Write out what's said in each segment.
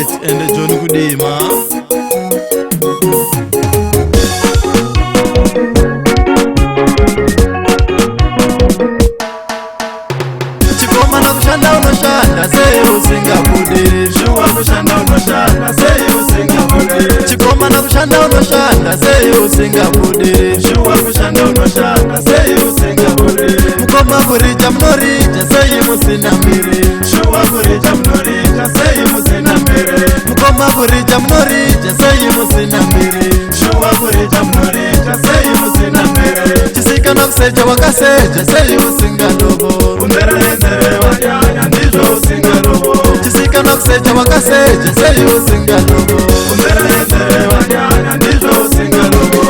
Poet and John Kudima. Chikoma na kushanda unoshanda say usingabude. Shuwa kushanda unoshanda say usingabude. Chikoma na kushanda unoshanda say usingabude. Shuwa kushanda unoshanda say usingabude. Mukoma burija mnorija say musinambire. Shuwa burija mnorija say musinambire. Mukoma burija mnorija say musinambire. Shuwa burija mnorija say musinambire. Chisika na kuseja wakaseja say usingalobo. Underere wanyanya ndizo usingalobo. Chisika na kuseja wakaseja say usingalobo. Underere wanyanya ndizo usingalobo.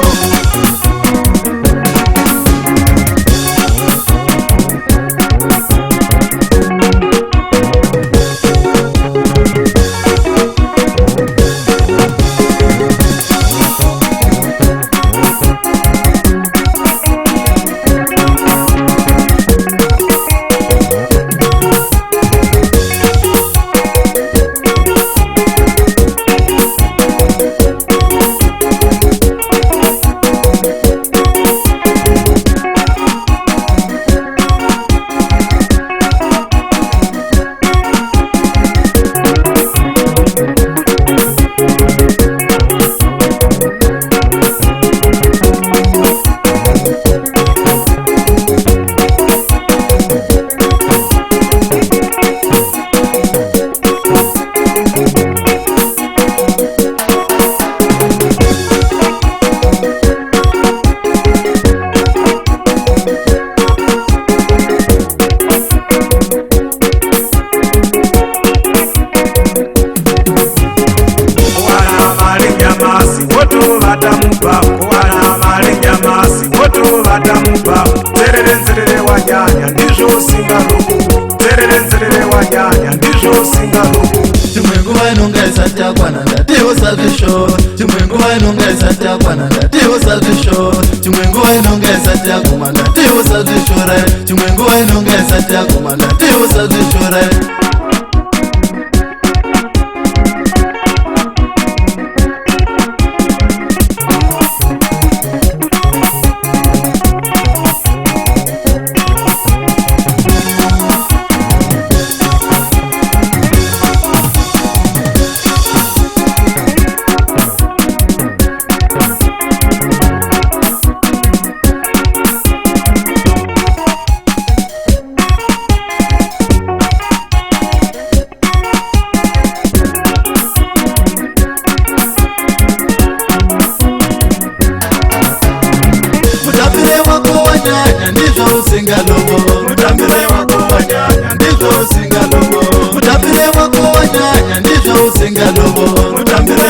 Zerere wanyanya ndizvo usingalobo. Zerere wanyanya ndizvo usingalobo. Chimwengu vainonga isati yakwana ndatiwo salvisho. Chimwengu vainonga isati yakwana ndatiwo salvisho. Chimwengu vainonga isati yakuma ndatiwo salvisho re. Chimwengu vainonga isati yakuma ndatiwo salvisho re. Mutambire wako wanyanya ndizvo usingalobo. Mutambire wako wanyanya ndizvo usingalobo. Mutambire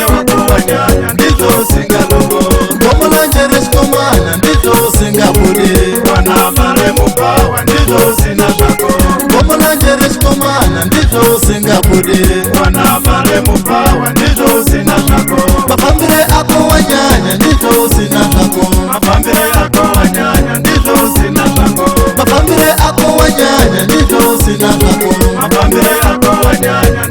wako wanyanya ndizvo usingalobo. Ngomulanjere sikomana ndizvo usingabude. Wana mare mupawa ndizvo usina zvako. Ngomulanjere sikomana ndizvo usingabude. Wana mare mupawa ndizvo usina zvako. Mafambire ako wanyanya ndizvo usina zvako. Mafambire ako wanyanya ndizvo usina zvako. Mafambire ako wanyanya ndizvo usina zvako. Mafambire ako wanyanya